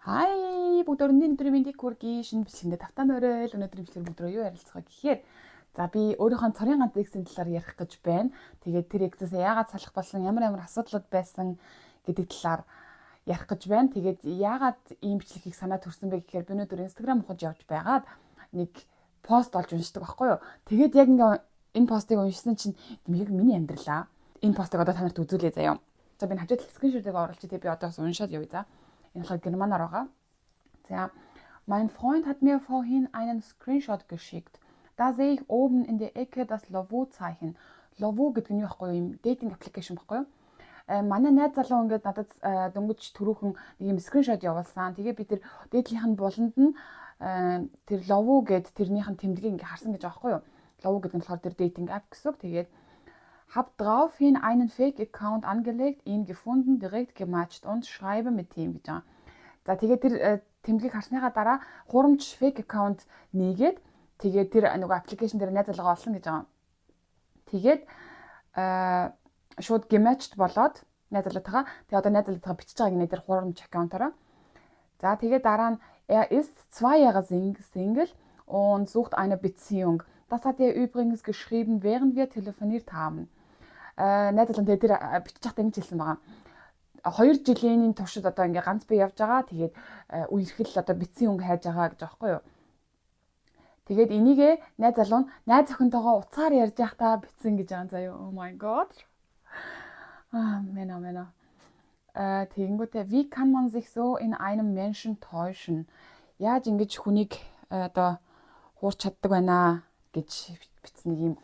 Хай бүгд өнөөдрийн мэндийг хүргэе. Шинэ бичлэгэндээ тавтан орой л өнөөдрийн бичлэг бүгд юу ярилцах вэ гэхээр би өөрийнхөө цорын ганц X-ийн талаар ярих гэж байна. Тэгээд тэр X-ээс яагаад салах болсон, ямар асуудлууд байсан гэдэг талаар ярих гэж байна. Тэгээд яагаад ийм бичлэгийг санаа төрсөн бэ гэхээр би өнөөдөр Instagram ухаж явж байгаад нэг пост олж уншдаг байхгүй юу. Тэгээд яг энэ постыг уншсан чинь яг миний амьдралаа. Энэ постыг одоо та нарт үзүүлээ заяа. За би хажууд скриншотыг оруулчих. Би одоо уншаад явъя за. Энэ л германаар байгаа. Ja, mein Freund hat mir vorhin einen Screenshot geschickt. Da sehe ich oben in der Ecke das Lovoo-Zeichen. Lovoo гэдэг нь юу байхгүй юм? Dating application байхгүй юу? Манай найз залуу ингээд надад дөнгөж түрүүхэн нэг юм скриншот явуулсан. Тэгээ би тэр дээдлийнх нь буланд нь тэр Lovoo гэд тэрнийх нь тэмдгийг ингээд харсан гэж байгаа байхгүй юу? Lovoo гэдэг нь болохоор тэр dating app гэсэн үг. Тэгээд hab daraufhin einen Fake-Account angelegt, ihn gefunden, direkt gematcht und schreibe mit ihm гэж байгаа. За тэгээд тэр тэмдгийг харсныхаа дараа хурамч fake account нээгээд тэгээд тэр нөгөө аппликейшн дээр найз залгаа олсон гэж байгаа. Тэгээд шууд gematched болоод найз залуутайгаа тэгээд одоо найз залуутайгаа бичиж байгаа гинэ тэр хурамч аккаунтаараа. За тэгээд дараа нь ist 2 Jahre Single und sucht eine Beziehung. Das hat er übrigens geschrieben, während wir telefoniert haben. Найз залуу тэгээд тэр бичиж байхдаа ингэж хэлсэн байгаа. 2 жилийн туршид одоо ингээ ганц бие явж байгаа. Тэгээд үерхэл одоо бицийн өнгө хайж байгаа гэж байгаа байхгүй юу. Тэгээд энийгээ найз залуу нь найз охинтойгоо уцаар ярьж байхдаа бицсэн гэж байгаа заяа. Oh my god. Мена. Тэгэнгүүтээ wie kann man sich so in einem Menschen täuschen? Яаж ингэж хүнийг одоо хуурч чаддаг байна гэж бичсэн нэг юм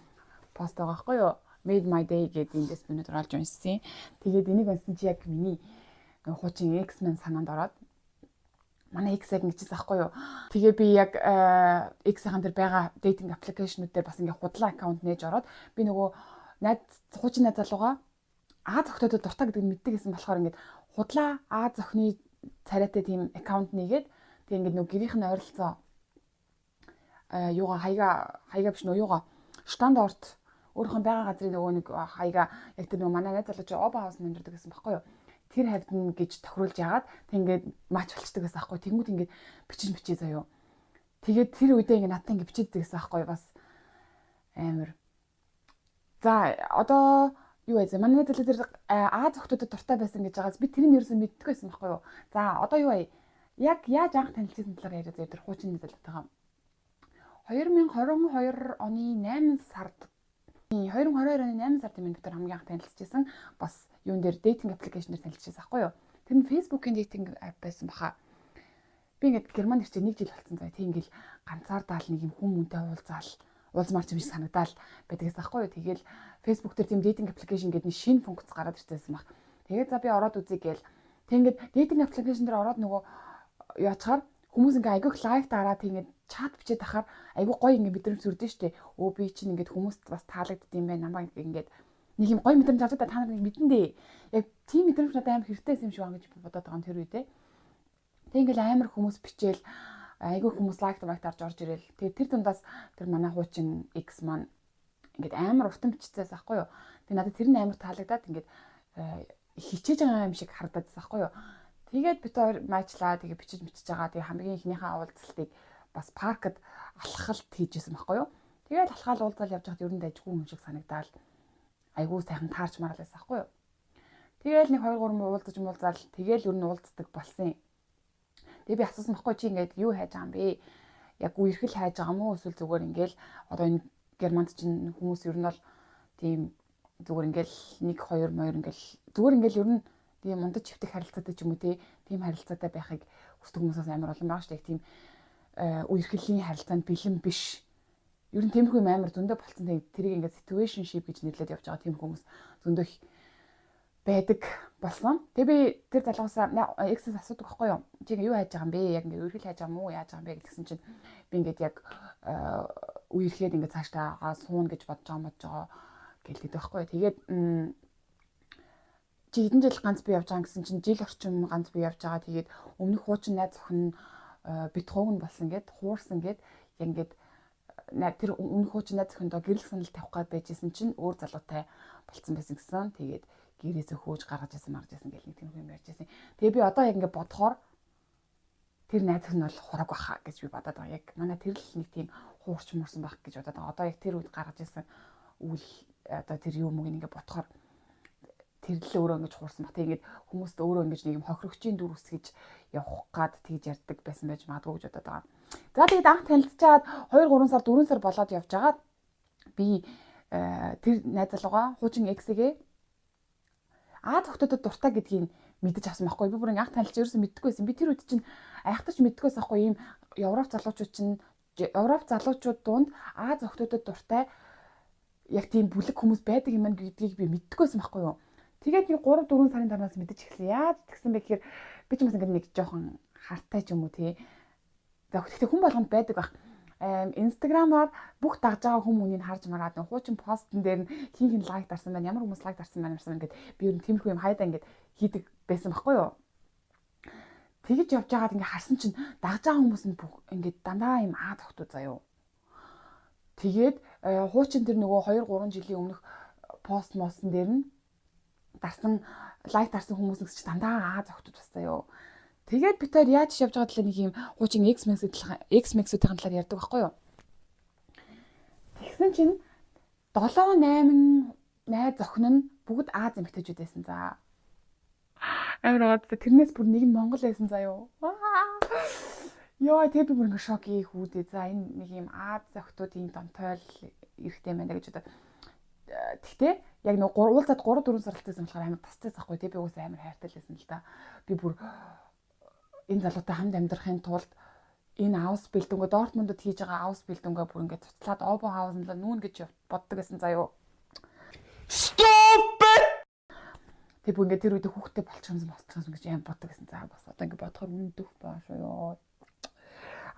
пост байгаа байхгүй юу. Made my day гэдэг эндээс би өнөдөр олж уншсан. Тэгээд энийг уншсан чи яг миний хуучин X-Men санаанд ороод манай X-ийг ингэжсэн аахгүй юу. Тэгээ би яг X-ийн дээр байгаа dating application-ууд дээр бас ингээ худлаа аккаунт нээж ороод би нөгөө хуучин найз залууга Аз охтодод дуртай гэдэг нь мэддэг гэсэн болохоор ингээ худлаа Аз охины царайтай тийм аккаунт нээгээд тэгээ ингээ нөгөө гэрийнх нь ойролцоо юугаа хаяга биш нөө юугаа штандорт өөрийнхөө байгаа газрын нөгөө нэг хаяга яг тэр нөгөө манай найз залуу чи оба хаус нэмэрдэг гэсэн баггүй юу. Тэр хавьд нь гэж тохируулж яагаад тэг ингээд мач болчдөг гэсэн аахгүй. Тэнгүүд ингээд бичээ заяа. Тэгээд тэр үедээ ингээд надад ингээд бичээдэг гэсэн аахгүй бас амар. За одоо юу вэ? Манай найз залуу тэр Аз охтодод дуртай байсан гэж байгаас би тэрийг ерөөсөө мэддэг байсан байхгүй юу. За одоо юу вэ? Яг яаж анх танилцсан талаар яриа заяа тэр хуучин найз залуутайгаа. 2022 оны 8 сард 2022 оны 8 сард минь дотор хамгийн анх танилцчихсан бас юун дээр dating application дээр танилцчихсан байхгүй юу. Тэр нь Facebook-ийн dating app байсан баха. Би ингээд Германд ирчээ 1 жил болсон заяа. Тэг ингээл ганцаардаал нэг юм хүмүүнтэй уулзмаар ч юм шиг санагдаал байдагс байхгүй юу. Тэгэл Facebook дээр тийм dating application гэдэг нэг шинэ функц гараад ирсэн баг. Тэгээд за би ороод үзье гээл. Тэг ингээд dating application дээр ороод нөгөө яачаар хүмүүс ингээ айгүйх лайк дараад тэгээд чат бичээд ахаар айгүй гоё ингээ мэдрэмж төрдөн штэ. Өө би чинь ингээд хүмүүст бас таалагдд юм байна. Намайг ингээд нэг юм гоё мэдрэмж авдаг та нар мэдэн дээ. Яг тийм мэдрэмж надад амар хэрэгтэй юм шиг байна гэж бодоод байгаа юм тэр үедээ. Тэг ингээл амар хүмүүс бичээл айгүй хүмүүс лайк дарж орж ирэл. Тэгээд тэр дундаас тэр манай хуучин X маань ингээд амар уртан биччихээс ахгүй юу. Тэг надад тэр нь амар таалагдаад ингээд хичээж байгаа юм шиг харагдаад байхгүй юу. Тэгээд бид хоёр майчлаа тэгээ бичиж байгаа. Тэгээ хамгийн ихнийхээ уулзалтыг бас паркд алхалт хийжсэн байхгүй юу. Тэгээд алхаал уулзал явж байхад ер нь дайггүй юм шиг санагдаал. Айгуу сайхан таарч мараалаас байхгүй юу. Тэгээл нэг 2 3 уулзаал тэгээл ер нь уулздаг болсон. Тэгээ би асуусан байхгүй чи ингээд юу хайж байгаа юм бэ? Яг үерхэл хайж байгаа мó эсвэл зүгээр ингээл одоо энэ Германд чинь хүмүүс ер нь бол тийм зүгээр ингээл 1 2 моёр ингээл зүгээр ингээл ер нь тийм мундаж чивтэх харилцаатай ч юм уу тийм харилцаатай байхыг хүсдэг хүмүүсээс амар олон байгаа шүү дээ. Тийм үерхлийн харилцаанд бэлэн биш. Ер нь тиймэрхүү амар зөндөө болцсон. Тэрийг ингээд situationship гэж нэрлээд явж байгаа тийм хүмүүс зөндөө байдаг болсон. Тэгээ би тэр залуусаа X-ээс асуудаг байхгүй юу? Чи юу хайж байгаа юм бэ? Яг ингээд үерхэл хайж байгаа мó яаж байгаа юм бэ гэсэн чинь би ингээд яг үерхэд ингээд цаашдаа суун гэж бодож байгаа гэлдэг байхгүй юу? Тэгээд чи хэдэн жил ганц би явж байгаа гэсэн чинь жил орчим ганц би явж байгаа. Тэгээд өмнөх хуучин найз охин бит хууг нь болсон гэд хуурсан гэд яг ингээд тэр өмнөх хуучин найз охиндоо гэрэл санал тавих гээд байжсэн чинь өөр залуутай болцсон байсан гэсэн. Тэгээд гэрээсээ хөөж гаргаж ирсэн марж ирсэн гэл нэг тийм юм ярьж ирсэн. Тэгээ би одоо яг ингээд бодохоор тэр найз нь бол хураг баха гэж би бодоод байгаа. Яг манай тэр л нэг тийм хуурч мөрсөн байх гэж бодоод байгаа. Одоо яг тэр үед гаргаж ирсэн үйл одоо тэр юм уу ингэ бодохоор тэр л өөрөө ингэж хуурсан баг. Тэгээд хүмүүст өөрөө ингэж нэг юм хохирогчийн дүр үсгэж явах гад тэгж ярьдаг байсан байж магадгүй гэж бодоод байгаа. За тэгээд анх танилцчаад 2 3 сар 4 сар болоод явж байгаа. Би тэр найз залууга хуучин X-гээ охтодод дуртай гэдгийг мэдэж авсан байхгүй. Би бүр анх танилцж ерөөсөө мэддэггүй байсан. Би тэр үед чинь айхтарч мэддэггүй байсан байхгүй. Ийм Европ залуучууд дунд охтодод дуртай яг тийм бүлэг хүмүүс байдаг юм гэдгийг би мэддэггүй байсан байхгүй юу. Тэгээд нэг 3 4 сарын дараас мэдэж эхэлсэн. Яаж тэгсэн бэ гэхээр би ч бас ингээд нэг жоохон хартай ч юм уу тий. Тэгэхдээ хүн болгонд байдаг баг. Инстаграмаар бүх дагж байгаа хүмүүсийг харж мараад хуучин постн дээр хин лайк дарсан байна. Ямар хүмүүс лайк дарсан байна гэсэн ингээд би ер нь тиймэрхүү юм хайдаа ингээд хийдэг байсан байхгүй юу. Тэгэж явж байгаад ингээд харсан чинь дагж байгаа хүмүүс нь бүх ингээд дандаа юм охтууд заяа. Тэгээд хуучин тэр нөгөө 2 3 жилийн өмнөх пост мостон дээр нь дарсан лайк дарсан хүмүүс нэгс чи дандаа охтууд бас заяа. Тэгээд бид хоёр яаж явж байгаа талаар нэг юм хуучин X-Max-уудын талаар ярьдаг байхгүй юу. Тэгсэн чинь 7 8 найз охин нь бүгд Аз эмэгтэйчүүд байсан за. Амар гоо тэрнээс бүр нэг нь Монгол байсан заяа. Яа тэгээд би бүр ингэ шок хийхүүдээ. За энэ нэг юм Аз охтуудын донтойл эрэхтэй байна гэж бодоод. Тэгтээ яг нэг уулзаад 3 4 сар талцсан болохоор амар тасцсан байхгүй. Тэгээд би уусаа амар хайртай лсэн л да. Би бүр энэ залуутай хамт амьдрахын тулд энэ хаус бэлдэнгөө Дортмундд хийж байгаа хаус бэлдэнгөө бүр ингээд цуцлаад Обо хаус нь нүүн гэж боддог гэсэн заяо. Stupid. Тэг бүр ингээд тэр үед хүүхдтэй болчихсон гэж юм боддог гэсэн. За бас одоо ингээд бодохоор үндөх баашаа ёо.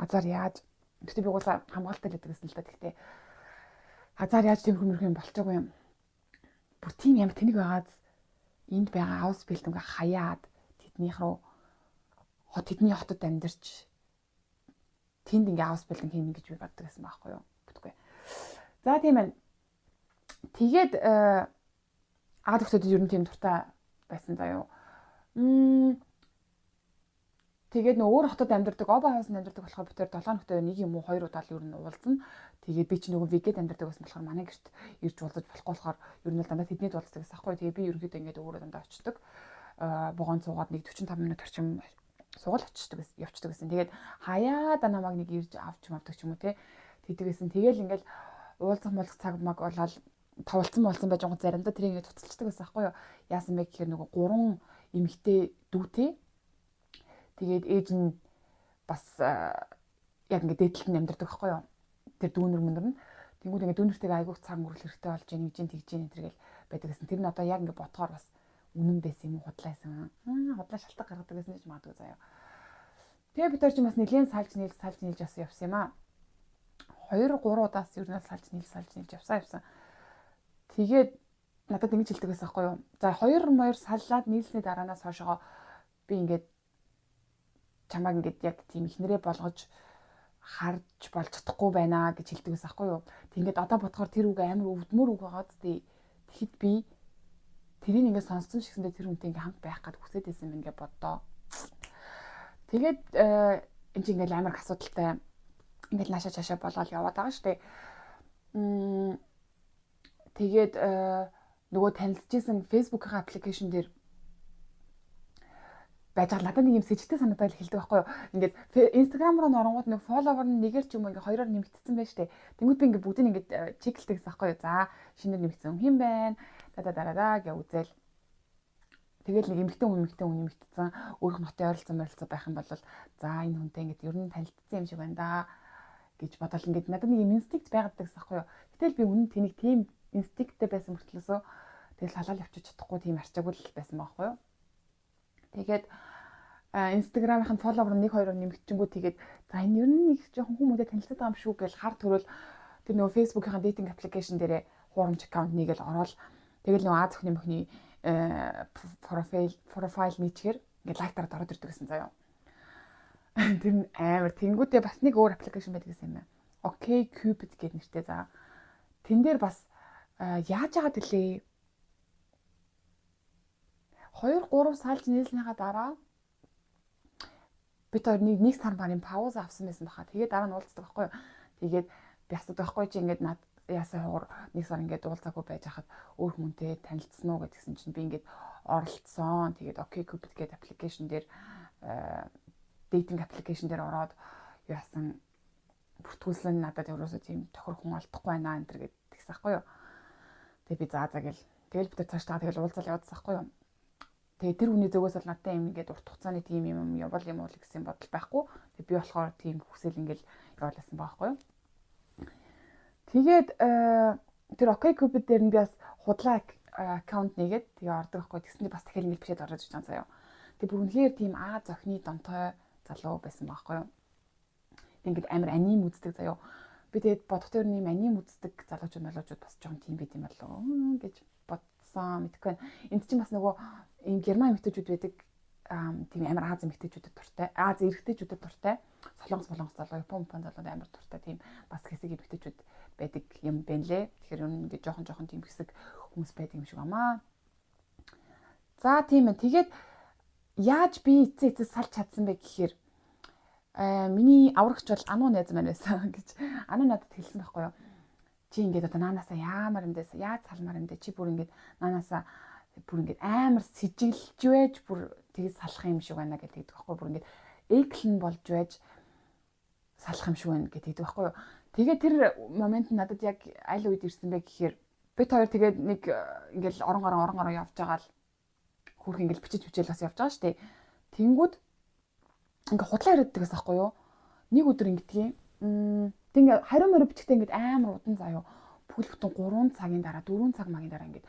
Азар яаж. Тэгтээ би уусаа хамгаалтай л гэдэг гэсэн л да. Тэгтээ азар яаж тийм хүмүүс болчихгүй юм. Бүр тийм ямар тэнэг байгааз энд байгаа хаус бэлдэнгөө хаяад тэднийх рүү тэдний хотод амьдарч тэнд ингээ хаус бэлэн хийнэ гэж би боддог гэсэн байхгүй юу. Бүтгүй. За тийм байна. Тэгээд охтодод ер нь тийм дуртай байсан заяа. Тэгээд нөө өөр хотод амьдардаг, Обо хаусанд амьдардаг болохоор бид 7 нөхдөд нэг юм уу 2 удаа л ер нь уулзна. Тэгээд би ч нөгөө вегет амьдардаг байсан болохоор манай гэрт ирж уулзаж болохгүй болохоор ер нь л дандаа тэдний уулздаг гэсэн байхгүй. Тэгээд би ерөнхийдөө ингээд өөрөө дандаа очдог. Богоон цуугаад нэг 45 минут орчим сугал явчихдаг гэсэн. Тэгээд хаяада намайг нэг ирж авч мавдаг ч юм уу те. Тэдгээс нь тэгэл ингээл уулзах цаг маг болоод тавалцсан байж байгаа заримдаа тэр ингээд туцалчдаг байсан байхгүй юу. Яасан бэ гэхээр нөгөө 3 эмэгтэй дүүтэй. Тэгээд ээж нь бас яг ингээд дээдлэлт нь амьдардаг байхгүй юу. Тэр дүүнэр мөнөр нь тэнгууд ингээд дүүнэртэйгээ айгуух цаг өнгөрөх хэрэгтэй болж нэг жин тэгж ин тэргээл байдаг гэсэн. Тэр нь одоо яг ингээд бодохоор бас үнэн байсан юм уу худлаасан. Худлаа шалтгаан гаргадаг гэсэн ч магадгүй заяа. Тэгээ бид нар ч бас нэлийн салж нийлж бас явсан юм аа. 2 3 удаас ер нь салж нийлж явсан. Тэгээд надад ингэж хэлдэг байсан байхгүй юу. За 2 моёр саллаад нийлсний дараанаас хойшоо би ингээд чамайг ингээд яг тийм ихнэрээ болгож харж болж чадахгүй байна гэж хэлдэг байсан байхгүй юу. Тэгээд одоо бодохоор тэр үг амар өвдмөр үг байгаа зү. Тэгэхэд би тэрийг ингээд сонссон шигсэндээ тэр хүнтэй ингээд хамт байх гээд хүсэж байсан юм ингээд боддоо. Тэгээд энэ чинь ингээд амар их асуудалтай ингээд наашаа чашаа болоод яваад байгаа шүү дээ. Тэгээд нөгөө танилцчихсан Facebook-ийн аппликейшн дээр байж байгаа надад нэг юм сэжигтэй санагдал хэлдэг байхгүй юу. Ингээд Instagram руу нөрөнгөд нэг follower нь нэгээр ч юм уу ингээд хоёроор нэмэгдсэн байж тээ. Тэнгүүд би ингээд бүгдийг ингээд чеклдэг гэсэн байхгүй юу. За шинээр нэмэгдсэн хэн байна? Дараа гэж үзэл. Тэгэл нэг эмэгтэй хүн нэмэгдсэн өөрөх нотын ойролцоо байх юм бол за энэ хүнтэй ингээд ер нь танилцсан юм шиг байна да гэж бодол ингээд надад нэг юм инстинкт байгаад гэсэн байхгүй юу. Гэтэл би үнэн тэнийг тийм инстинкттэй байсан мөртлөөсөө тэгэл халаал явчих чадахгүй тийм арчаагүй л байсан байхгүй юу. Тэгээд Instagram-ын follower 1-2 нэмэгдчихэнгүү тэгээд за энэ ер нь нэг жоохон хүмүүстээ танилцаад байгаа юм шүү гэж хар төрөл тэр нөгөө Facebook-ийн dating application дээрээ хуурамч аккаунт нэгээл ороод тэгэл нөгөө Аз охины мөхний профайл нийчгээр ингээд лайктараад ороод ирдэг гэсэн заяа. Тэр нь амар тэнгүүдээ бас нэг өөр аппликейшн байдаг гэсэн юм байна. Okay Cupid гэдэг нэртэй за. Тэн дээр бас яаж яагаад гэлээ 2 3 салж нийлснийхаа дараа бид хоёр нэг сар марын пауз авсан байсан баха. Тэгээд дараа нь уулздаг байхгүй юу. Тэгээд би асуудаг байхгүй чи ингээд над яасан хуур нэг сар ингээд уулзаагүй байж хахад өөр хүнтэй танилцсан уу гэдгсэн чинь би ингээд оролцсон. Тэгээд OkCupid гэдэг аппликейшн дээр дейтинг аппликейшн дээр ороод яасан бүртгүүлсэн надад ерөөсөө тийм тохир хүн олдохгүй байна энэ төр гэдгийгс ахгүй юу. Тэгээ би заа гэж тэгэл бид цааш та тэгэл уулзал явуулсан ахгүй юу. Тэгээ тэр хүний зөгөөс бол надтай юм ингээд урт хугацааны тийм юм явал юм уу гэсэн бодол байхгүй. Тэгээ би болохоор тийм хүсэл ингээл явуулсан байхгүй юу. Тэгээд тэр OkCupid дээр нь би бас худлаа аккаунт нэгээд тэгээ ордог байхгүй. Тэгсэндээ бас дахиад ингээд бичээд ороод ирж байгаа заяа. Тэгээ бүр үнэхээр тийм зохины донтой залуу байсан байхгүй юу. Ингээд амар аним үздэг заяа. Би тэгээд бодох тэр нэм аним үздэг залуучууд бас жоон тийм байт юм болоо гэж бодсон. Мэдгүй байна. Энд чинь бас нөгөө энэ герман эмэгтэйчүүд байдаг тийм амар Аз эмэгтэйчүүдэд дуртай. Аз эрэгтэйчүүдэд дуртай. Солонгос залуу, Япон залууд амар дуртай тийм бас хэсэг эмэгтэйчүүд байдаг юм байна лээ. Тэгэхээр ингээд жоохон тийм хэсэг хүмүүс байдаг юм шиг амаа. За тийм ээ. Тэгээд яаж би эцээс салж чадсан бэ гэхээр миний аврагч бол Ану найз маань байсан гэж Ану надад хэлсэн байхгүй юу. Чи ингээд одоо наанаасаа яамаар юм дэс яаж салмаар юм дэ чи бүр ингээд наанаасаа бүр ингээд амар сэжиглж байж бүр тэгээд салах юм шиг байна гэдэг байхгүй бүр ингээд эклэн болж байж салах юм шиг байна гэдэг байхгүй юу. Тэгээд тэр момент надад яг аль үед ирсэн бэ гэхээр бид хоёр тэгээд нэг ингээд орон гараа явж байгаа л хөрх ингээд бичиж бас явж байгаа штэ. Тэнгүүд ингээ худлаа ирээддэг гэсэн байхгүй юу. Нэг өдөр ингэдэг юм. Тэг ингээ хариу мөрө бичгтээ ингээ амар удан заяа. Бүхэл бүтэн 3 цагийн дараа 4 цаг магийн дараа ингээ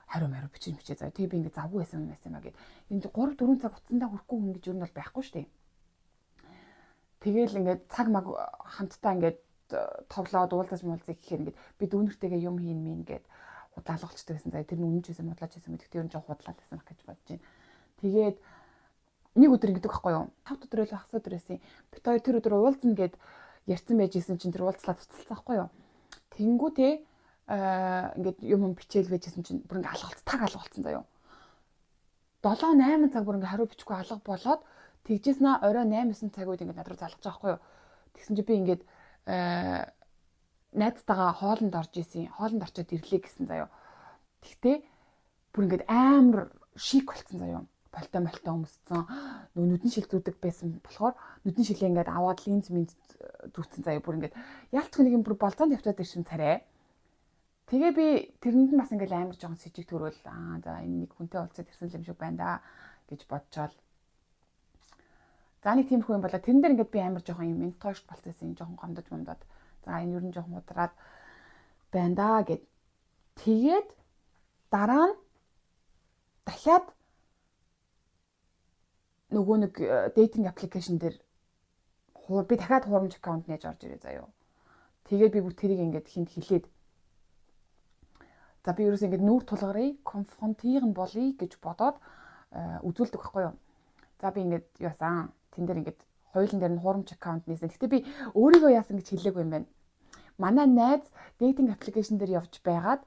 хариу мөрө бичиж заяа. Тэг би ингээ завгүй байсан юм аа гэд. Энд 3-4 цаг утсандаа хүрэхгүй хүн гэж юу нь бол байхгүй штэ. Тэгээл ингээ цаг маг хамтдаа ингээ товлоод уулзаж муулзах гэхээр ингээ би дүүнэртэйгээ юм хийн мэн гэд худлаалгалчдаг гэсэн заяа. Тэр нь үнэн ч байсан худлаач байсан мэт тэр нь жоо худлаалсан гэж бодож байна. Тэгээд нэг өдөр ингэдэг байхгүй юу? 5 өдөр л хагас өдөр байсан. Бид хоёр тэр өдөр уулзна гэд ярьсан байжсэн чинь тэр уулзлаа туцалсан байхгүй юу? Тэнгүүтээ ингээд юм бичээл байжсэн чинь бүр ингээд алгалцсан заяа. 7-8 цаг бүр ингээд хариу бичихгүй алга болоод тэгжээснаа орой 8-9 цаг үед ингээд над руу залгаж байгаа байхгүй юу? Тэгсэн чинь би ингээд найзтайгаа хоолнд орж исэн. Хоолнд орчоод ирлээ гэсэн заяа. Тэгтээ бүр ингээд амар шик болцсон заяа. Болтой өмссөн. Нөгөө нүдэн шил зүдэг байсан болохоор нүдэн шилээ ингээд аваад линз зүтсэн заяа бүр ингээд яалтч нэг юм бүр болцоонд явчаад ирсэн царай. Тэгээ би тэрэнд нь бас ингээд амар жоохон сэжиг төрөөл за энэ нэг хүнтэй уулзаад ирсэн юм шиг байна да гэж бодчоод. За нэг тиймэрхүү юм болоо тэрэн дээр ингээд би амар жоохон юм ментойш болцсон жоохон гомдож момдоод за энэ ер нь жоохон удраад байна да гэд. Тэгээд дараа нь дахиад нөгөө нэг дейтинг аппликейшн дээр би дахиад хуурамч аккаунт нээж орж ирээ заяа. Тэгээд би бүр тэрийг ингээд хинт хэлээд за би ерөөсөө ингээд нүүр тулгарыг конфронтирн болъё гэж бодоод үзүүлдэг байхгүй юу. За би ингээд яасан тэн дээр ингээд хоёулын дээр нь хуурамч аккаунт нээсэн. Гэхдээ би өөрийгөө яасан гэж хэлээгүй юм байна. Манай найз дейтинг аппликейшн дээр явж байгаад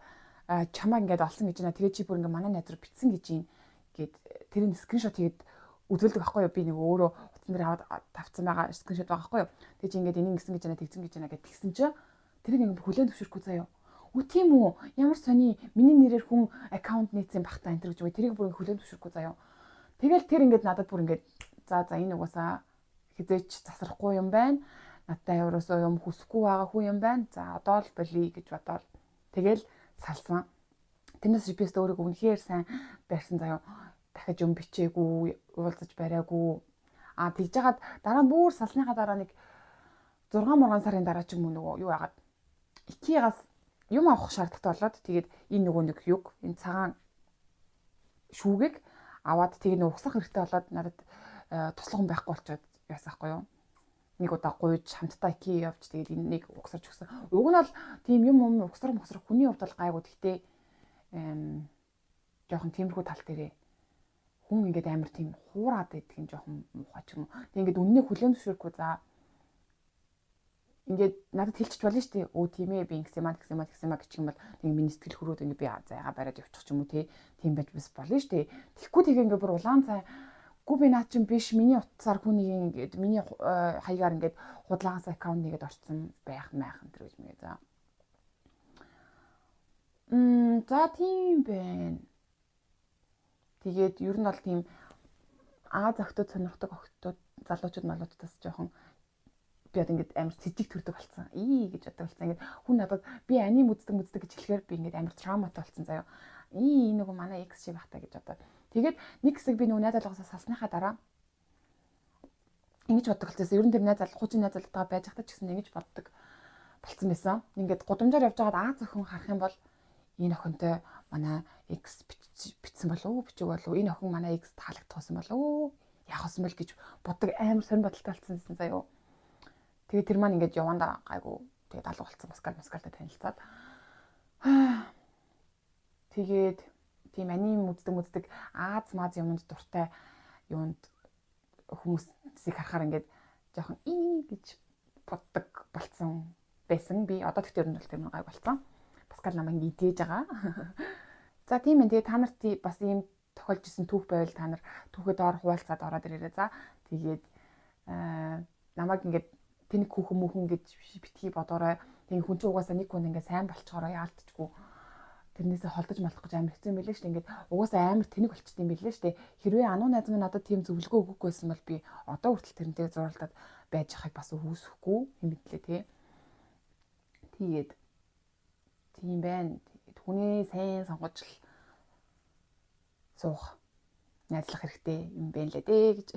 чамаа ингээд олсон гэж байна. Тэгээд чи бүр ингээд манай найз руу битсэн гэж юм гээд тэрний скриншот хийгээд үзүүлдэг байхгүй юу. Би нэг өөрөө утсан дээр аваад тавцсан байгаа скриншот байгаа байхгүй юу. Тэгээд чи ингээд энийг гисэн гэж байна, тэгсэн гэж байна гэд тэгсэн чинь тэрийг ингээд хүлээн зөвшөөрөхгүй заяа. Үгүй тийм үү? Ямар сони миний нэрээр хүн аккаунт нээсэн бах та энэ гэж үгүй тэрийг бүр хүлээн зөвшөөрөхгүй заяа. Тэгэл тэр ингээд надад бүр ингээд за энэ угаасаа хизээч засрахгүй юм байна. Надтай ерөөсөө юм хүсэхгүй байгаа хүн юм байна. За одоо л болий гэж бодоод тэгэл салсан. Тэрнээс би өөрийгөө үнэхээр сайн барьсан заяа. Дахиж юм бичээгүй, уулзаж бариагүй. Тэгж жагаад дараа нь бүр салсныхаа дараа нэг 6 сарын дараа ч юм уу нөгөө юу яагаад Икеагаас юм авах шаардлагатай болоод тэгээд энэ нөгөө нэг юг энэ цагаан шүүгийг аваад тэгээд нөгөө угсах хэрэгтэй болоод надад туслах хүн байхгүй болчиход яасан хгүй юу. Нэг удаа гуйж хамтдаа Икеа явж тэгээд энэ нэг угсарч өгсөн. Уг нь бол тийм юм угсар хүний хувьд бол гайгүй гэхдээ жоохон тиймэрхүү тал дээрээ хүн ингээд амар тийм хуураад байдаг юм жоохон муухай ч юм уу. Тэг ингээд үннийг хүлээн зөвшөөрөхгүй за ингээд надад хэлчих болно шүү дээ. Өө тийм ээ би ингэсэн маа гэх юм бол тийм миний сэтгэл хөрөөд ингээд би зайгаа бариад явчих ч юм уу тийм байж бас болно шүү дээ. Тэгэхгүй тэгээ ингээд бүр улаан цай Гүү би наа чинь биш миний утсаар хүнийг ингээд миний хаягаар ингээд худалгаас аккаунт нэгэд орсон байх майхан тэр гэж мэгээ за. За тийм байна. Тэгээд ер нь бол тийм Аз охтод сонирхдаг охтууд залуучууд малуудаас жоохон би одоо ингээд амар сэжиг төрдөг болсон. Гэж боддог болсон. Ингээд хүн надад би аним үздэг гэж хэлэхээр би ингээд амар травматай болсон заяа. Энэ нөгөө манай X шиг бахтай гэж одоо. Тэгээд нэг хэсэг би нөгөө найз залгаасаа салсныхаа дараа ингэж боддог болсон. Ер нь тэр найз залга хуучин найз залгагаа байж хата ч гэсэн ингэж боддог болсон байсан. Ингээд гудамжаар явж байгаад Аз охин харах юм бол энэ охинтой манай X бичсэн болов уу бичиг болов энэ охин манай X таалагдсан болов уу яах вэ гэж боддог амар сонир бодолтой болсон заяа. Тэгээд тэр маань ингээд явандаа гайгүй тэгээд алга болсон маскалтай танилцаад тэгээд тийм аним үздэг Аз маз юмд дуртай юунд хүмүүсийг харахаар ингээд жоохон гэж боддог болсон байсан би одоо тэгтэр нь бол тэр нэг гай болсон. Паскал намайг идээж байгаа. За тийм ээ. Тэгээ та нарт бас ийм тохиолж исэн түүх байвал та нар түүхэд ор хуваалцаад ороод ирээрэй. За тэгээд намайг ингээд тэнэг хүүхэн мөхөн гэж битгий бодоорой. Тэгээ хүн чинь угаасаа нэг хүн ингээд сайн болчоороо яалтчгүй. Тэрнээсээ холдож малах гэж амар хэцүү юм билээ шүү дээ. Ингээд угаасаа амар тэнэг болчт юм билээ шүү дээ. Хэрвээ ануу найз минь надад тийм зөвлөгөө өгөхгүй байсан бол би одоо хүртэл тэрнтэй зуралдаад байж байгааг бас үүсэхгүй юм мэтлээ тий. Тэгээд тийм байна. Хүний сайн сонгож суух найзлах хэрэгтэй юм байна лээ дээ гэж.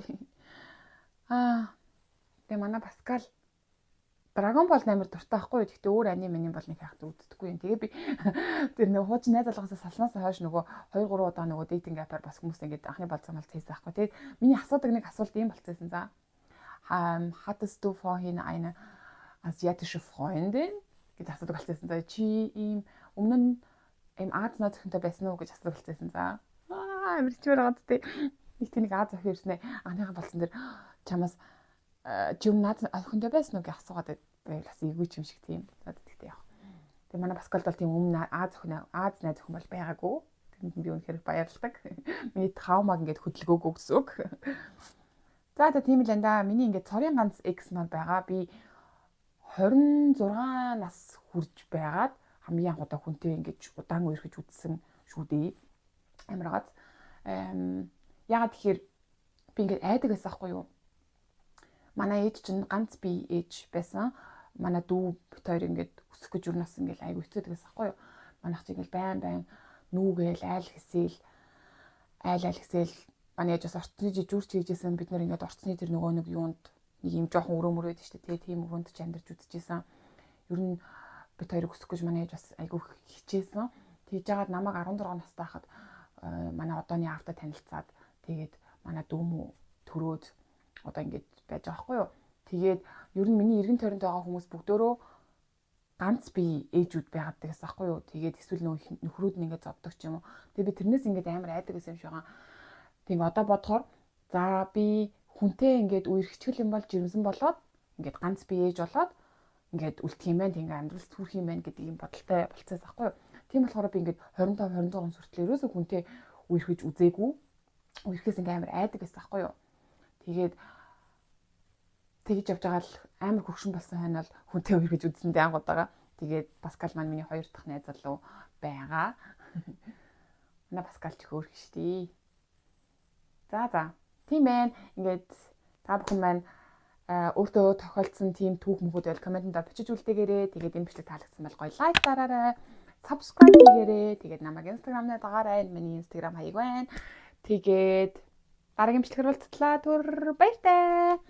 Тэгээ манай Паскал Dragon Ball амар дуртай байхгүй юу. Гэхдээ өөр анime бол нэг хайхад үздэггүй юм. Тэгээ би тэр нэг хуучин найз залгаасаа салснаас хойш нөгөө 2 3 удаа нөгөө dating app-аар бас хүмүүс ингэж анхны болцсон мал хийсэн байхгүй. Тэгээд миний асуудаг нэг асуулт ийм болчихсон. За hattest du vorhin eine asiatische Freundin гэж асуудаг болчихсон. За чи ийм өмнө нь ийм Аз найзхантай байсан уу гэж асуудаг болчихсон. За амар чимээр байгаа тээ. Нэг тийм нэг Аз охин ирснэ. Анхныхаа болсон дэр чамаас чи өмнө Аз охинтой байсан уу гэж асуугаад байвал бас эвгүй юм шиг тийм. Тэгтээ яах. Тэгээ манай Паскалд бол тийм өмнө Аз найз охин бол байгаагүй. Тэнд би үнэхээр баярлагдав. Миний травмаг ингээд хөдөлгөөгөө гэсэн үг. За тийм л энэ да. Миний ингээд цорын ганц X маань байгаа. Би 26 нас хүрж байгаад хамгийн анх удаа хүнтэй ингэж удаан үерхэж үзсэн шүү дээ. Амаргац. Яагаад тэгэхээр би ингэж айдаг байсан хгүй юу? Манай ээж чинь ганц бие ээж байсан. Манай дүү бит хоёр ингэж өсөх гэж юу нас ингэж айгу хэцүүдэг байсан хгүй юу? Манайх чинь ингэж байн нүүгээл айл хэсэл манай ээж бас орцны жижүүрч хийжсэн бид нэр ингэж орцны тэр нөгөө нэг юунд нэг юм жоохон өрөөмөр байдаг шүү дээ. Тийм өрөөнд ч амьдарч үзчихсэн. Ер нь бит хоёрыг өсөх гэж манай ээж бас айгу хичээсэн. Тэгж жагаад намайг 16 настай хахад манай одооны аавтай танилцаад тэгээд манай дүүмүү төрөөд одоо ингэж байж байгаа хгүй юу. Тэгээд ер нь миний эргэн тойронд байгаа хүмүүс бүгдөө ганц бие ээжүүд байгаад гэсэн ахгүй юу. Тэгээд эсвэл нөхрүүд нь ингэж зоддог ч юм уу. Тэгээд би тэрнээс ингэж амар айдаг гэсэн юм шиг байгаа. Тэгээд одоо бодохоор за би хүнтэй ингэж үерхчихэл юм бол жирэмсэн болоод ингэж ганц бие ээж болоод ингэж үлдэх юм байна. Тэгээд амьдрал сүрх юм байна гэдэг юм бодолтой болцоос ахгүй юу. Тийм болохоор би ингэж 25 26 хүртэл ерөөсөө хүнтэй үерхэж үзээгүй. Үерхээс ингэ амар айдаг гэсэн ахгүй юу. Тэгээд тэгж явж байгаа л амар хөвшин болсон хойно л хүнтэй үерхэж үзсэндээ анх удаага. Тэгээд Паскал маань миний 2 дахь найз залуу байгаа. Манай Паскал ч хөөрх штий. За. Тийм ээ. Ингээд та бүхэн маань өөртөө тохиолдсон тийм түүх мөхөд байл комментод бичиж үлдээгээрэй. Тэгээд энэ бичлэг таалагдсан бол гоё лайк дараарай. Subscribe хийгээрэй. Тэгээд намайг Instagram-аар дагаарай. Миний Instagram хаяг байна. Тэгээд дараагийн бичлэгээр уулзтлаа. Түр баяртай.